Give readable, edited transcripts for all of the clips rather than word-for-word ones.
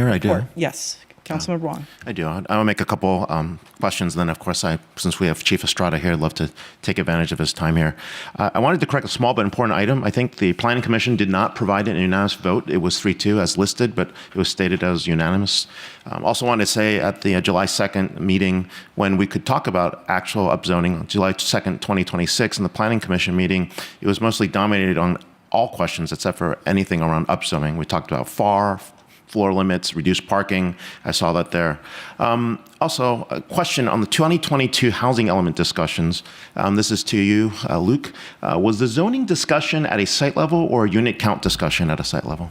Here I do. Yes, Councilmember Wong. I do. I'll make a couple questions. Then, of course, since we have Chief Estrada here, I'd love to take advantage of his time here. I wanted to correct a small but important item. I think the Planning Commission did not provide an unanimous vote. It was 3-2 as listed, but it was stated as unanimous. Also wanted to say at the July 2nd meeting, when we could talk about actual upzoning, on July 2nd, 2026, in the Planning Commission meeting, it was mostly dominated on all questions except for anything around upzoning. We talked about FAR, floor limits, reduced parking. I saw that there. Also, a question on the 2022 housing element discussions. This is to you, Luke. Was the zoning discussion at a site level or a unit count discussion at a site level?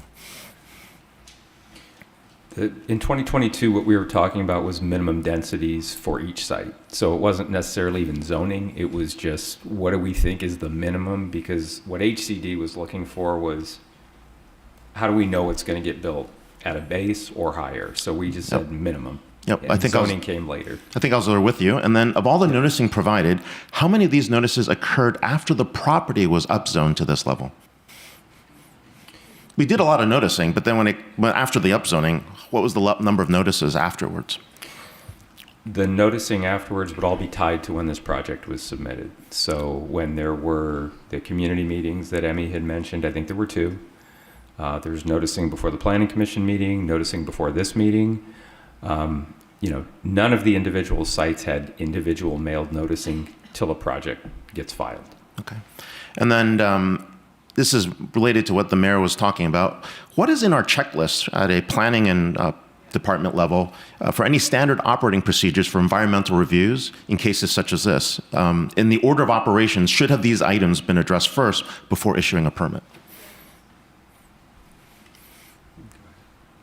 In 2022, what we were talking about was minimum densities for each site. So it wasn't necessarily even zoning. It was just what do we think is the minimum? Because what HCD was looking for was how do we know it's going to get built? At a base or higher. So we just said minimum. Yep. And I think zoning came later. I think I was there with you. And then of all the noticing provided, how many of these notices occurred after the property was upzoned to this level? We did a lot of noticing, but then after the upzoning, what was the number of notices afterwards? The noticing afterwards would all be tied to when this project was submitted. So when there were the community meetings that Emmy had mentioned, I think there were 2. There's noticing before the Planning Commission meeting, noticing before this meeting. None of the individual sites had individual mailed noticing till a project gets filed. Okay. And then this is related to what the mayor was talking about. What is in our checklist at a planning and department level for any standard operating procedures for environmental reviews in cases such as this? In the order of operations, should have these items been addressed first before issuing a permit?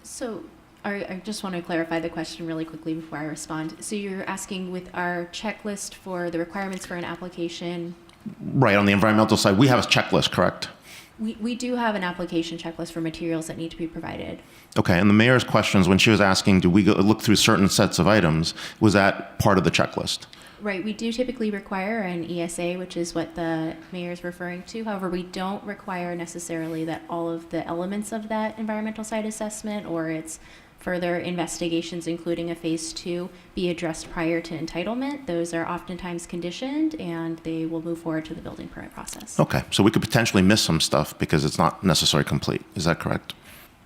So I just want to clarify the question really quickly before I respond. So you're asking with our checklist for the requirements for an application? Right, on the environmental side, we have a checklist, correct? We do have an application checklist for materials that need to be provided. Okay, and the mayor's questions, when she was asking, do we look through certain sets of items, was that part of the checklist? Right, we do typically require an ESA, which is what the mayor is referring to. However, we don't require necessarily that all of the elements of that environmental site assessment or its further investigations, including a phase 2, be addressed prior to entitlement. Those are oftentimes conditioned and they will move forward to the building permit process. Okay, so we could potentially miss some stuff because it's not necessarily complete. Is that correct?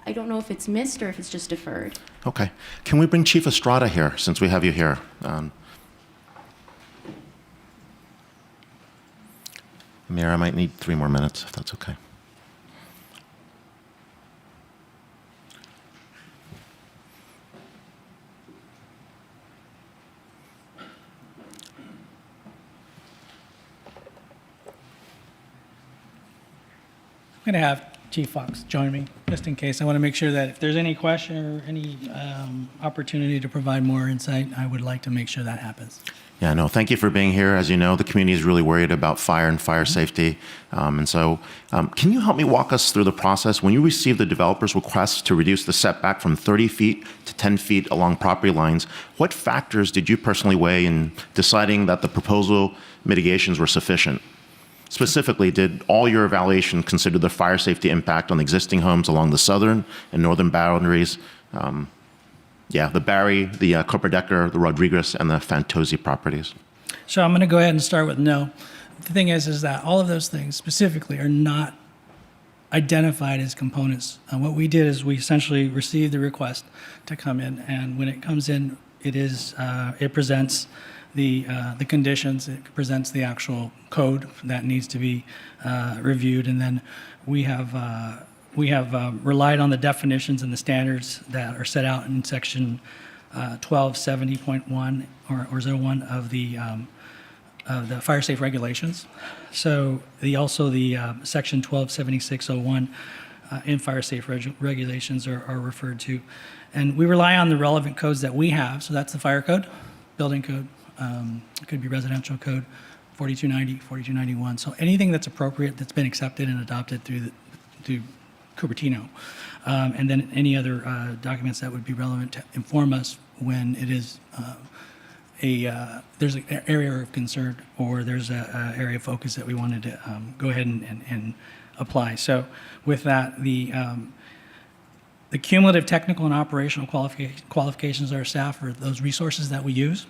I don't know if it's missed or if it's just deferred. Okay. Can we bring Chief Estrada here since we have you here? Mayor, I might need 3 more minutes, if that's okay. I'm going to have Chief Fox join me, just in case. I want to make sure that if there's any question or any opportunity to provide more insight, I would like to make sure that happens. Yeah, no, thank you for being here. As you know, the community is really worried about fire and fire safety. And so can you help me walk us through the process? When you received the developer's request to reduce the setback from 30 feet to 10 feet along property lines, what factors did you personally weigh in deciding that the proposal mitigations were sufficient? Specifically, did all your evaluation consider the fire safety impact on existing homes along the southern and northern boundaries? The Barry, the Copperdecker, the Rodriguez, and the Fantozzi properties. So I'm going to go ahead and start with no. The thing is that all of those things specifically are not identified as components. What we did is we essentially received the request to come in, and when it comes in, it presents the conditions, it presents the actual code that needs to be reviewed, and then we have relied on the definitions and the standards that are set out in section 1270.1 or 01 of the fire safe regulations. So also the section 1276.01 in fire safe regulations are referred to. And we rely on the relevant codes that we have. So that's the fire code, building code, it could be residential code, 4290, 4291. So anything that's appropriate that's been accepted and adopted through Cupertino. And then any other documents that would be relevant to inform us when it is there's an area of concern or there's an area of focus that we wanted to go ahead and apply. So with that, The cumulative technical and operational qualifications of our staff are those resources that we use.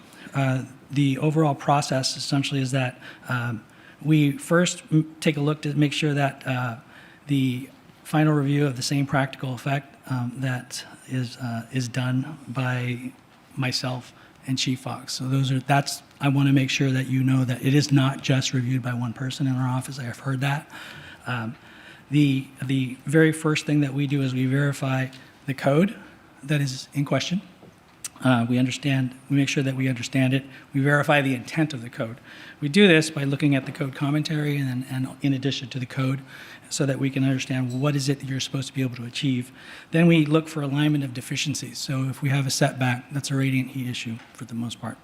The overall process essentially is that we first take a look to make sure that the final review of the same practical effect that is done by myself and Chief Fox. So I want to make sure that you know that it is not just reviewed by one person in our office. I have heard that. The very first thing that we do is we verify the code that is in question. We make sure that we understand it. We verify the intent of the code. We do this by looking at the code commentary and in addition to the code so that we can understand what is it that you're supposed to be able to achieve. Then we look for alignment of deficiencies. So if we have a setback, that's a radiant heat issue for the most part.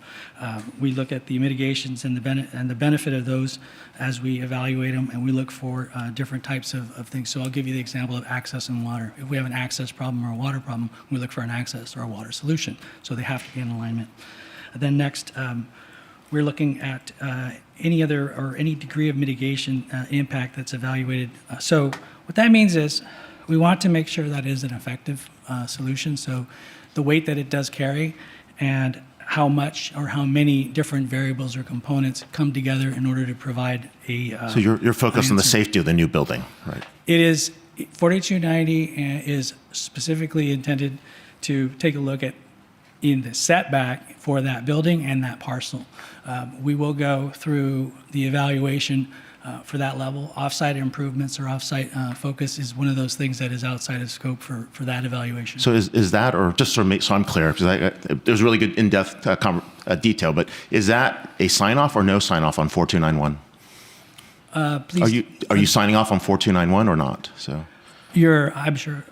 We look at the mitigations and the benefit of those as we evaluate them, and we look for different types of things. So I'll give you the example of access and water. If we have an access problem or a water problem, we look for an access or a water solution. So they have to be in alignment. Then next, we're looking at any degree of mitigation impact that's evaluated. So what that means is we want to make sure that is an effective solution. So the weight that it does carry and how much or how many different variables or components come together in order to provide a. So you're focused on the safety of the new building, right? It is 4290 is specifically intended to take a look at in the setback for that building and that parcel. We will go through the evaluation for that level. Offsite improvements or offsite focus is one of those things that is outside of scope for that evaluation. So is that, or just so I'm clear, because there's really good in-depth detail, but is that a sign-off or no sign-off on 4291? Please. Are you signing off on 4291 or not? So I'm sure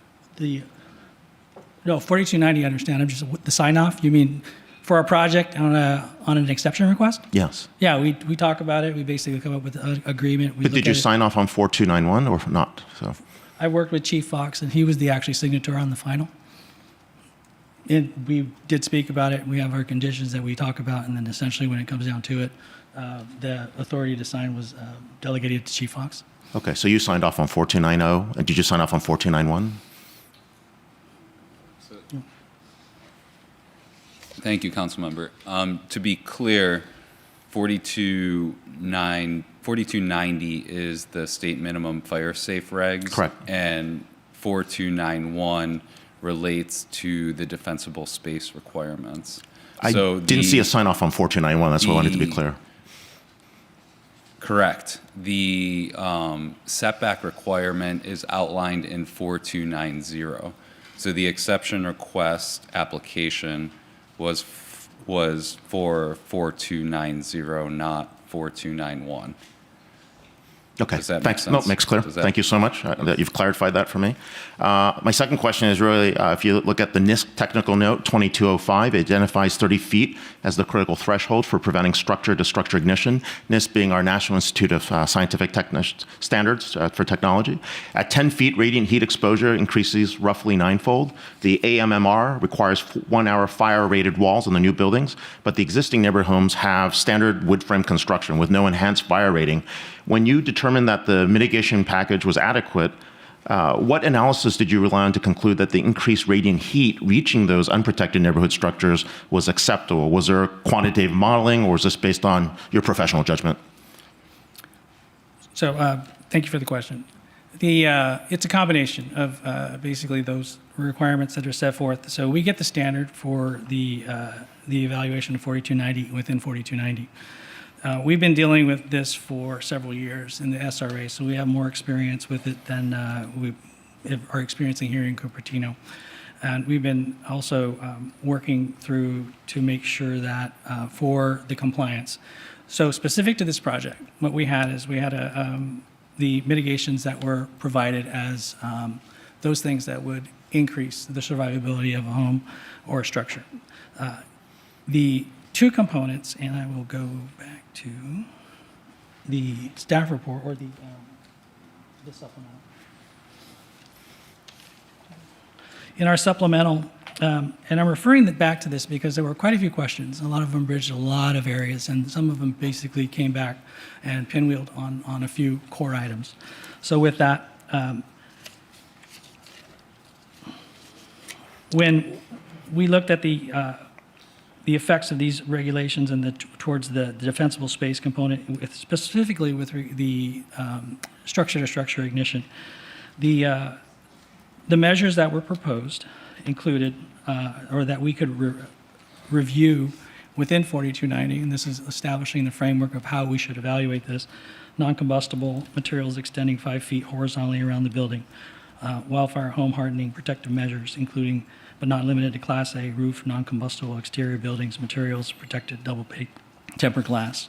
no, 4290, I understand. I'm just, the sign-off, you mean for our project on an exception request? yes. Yeah, we talk about it. We basically come up with an agreement. But did you sign off on 4291 or not? So I worked with Chief Fox, and he was the actual signature on the final. And we did speak about it. We have our conditions that we talk about, and then essentially when it comes down to it, the authority to sign was delegated to Chief Fox. okay, so you signed off on 4290, and did you sign off on 4291? Thank you, Councilmember. To be clear, 4290 is the state minimum fire safe regs. Correct. And 4291 relates to the defensible space requirements. I didn't see a sign off on 4291. That's what I wanted to be clear. Correct. The setback requirement is outlined in 4290. So the exception request application was for 4290, not 4291. Okay, Does that make thanks. sense? No, makes clear. Thank you so much that you've clarified that for me. My second question is really, if you look at the NIST technical note 2205, it identifies 30 feet as the critical threshold for preventing structure-to-structure ignition, NIST being our National Institute of Scientific Standards for Technology. At 10 feet, radiant heat exposure increases roughly ninefold. The AMMR requires 1 hour fire-rated walls in the new buildings, but the existing neighborhood homes have standard wood frame construction with no enhanced fire rating. When you determined that the mitigation package was adequate, what analysis did you rely on to conclude that the increased radiant heat reaching those unprotected neighborhood structures was acceptable? Was there quantitative modeling, or was this based on your professional judgment? So thank you for the question. It's a combination of basically those requirements that are set forth. So we get the standard for the evaluation of 4290 within 4290. We've been dealing with this for several years in the SRA, so we have more experience with it than we are experiencing here in Cupertino. And we've been also working through to make sure that for the compliance. So specific to this project, what we had is we had the mitigations that were provided as those things that would increase the survivability of a home or a structure. The two components, and I will go back to the staff report or the supplemental. In our supplemental, and I'm referring back to this because there were quite a few questions. A lot of them bridged a lot of areas, and some of them basically came back and pinwheeled on a few core items. So with that, when we looked at the effects of these regulations and towards the defensible space component, specifically with the structure-to-structure ignition, the measures that were proposed included, or that we could review within 4290, and this is establishing the framework of how we should evaluate this, non-combustible materials extending 5 feet horizontally around the building, wildfire home hardening protective measures, including but not limited to Class A roof, non-combustible exterior buildings, materials, protected double-baked tempered glass,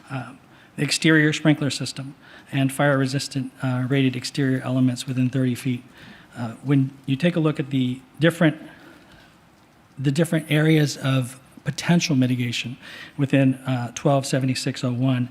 the exterior sprinkler system, and fire-resistant rated exterior elements within 30 feet. When you take a look at the different areas of potential mitigation within 127601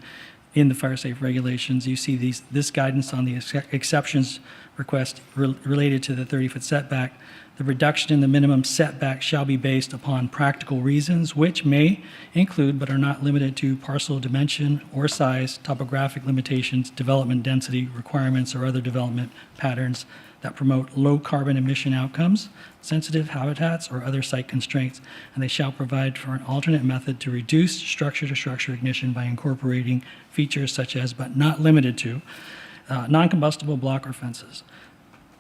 in the fire safe regulations, you see this guidance on the exceptions request related to the 30-foot setback. The reduction in the minimum setback shall be based upon practical reasons, which may include but are not limited to parcel dimension or size, topographic limitations, development density requirements, or other development patterns that promote low carbon emission outcomes, sensitive habitats, or other site constraints, and they shall provide for an alternate method to reduce structure-to-structure ignition by incorporating features such as, but not limited to, non-combustible block or fences,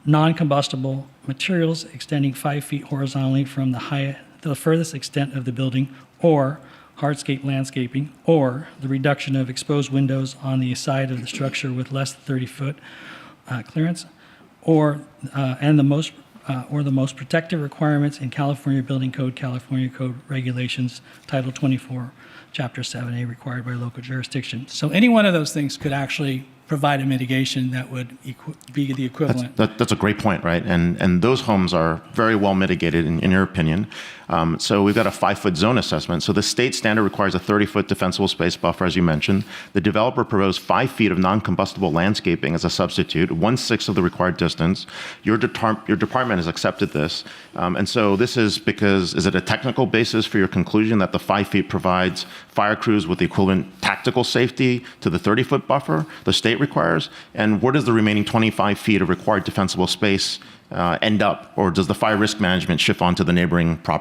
non-combustible materials extending 5 feet horizontally from the furthest extent of the building, or hardscape landscaping, or the reduction of exposed windows on the side of the structure with less than 30-foot clearance, or the most protective requirements in California Building Code, California Code Regulations, Title 24, Chapter 7A, required by local jurisdiction. So any one of those things could actually provide a mitigation that would be the equivalent. That's a great point, right? And those homes are very well mitigated, in your opinion. So we've got a 5-foot zone assessment. So the state standard requires a 30-foot defensible space buffer, as you mentioned. The developer proposed 5 feet of non-combustible landscaping as a substitute, 1/6 of the required distance. Your department has accepted this. And so this is because, is it a technical basis for your conclusion that the 5 feet provides fire crews with the equivalent tactical safety to the 30-foot buffer the state requires? And where does the remaining 25 feet of required defensible space end up? Or does the fire risk management shift onto the neighboring property?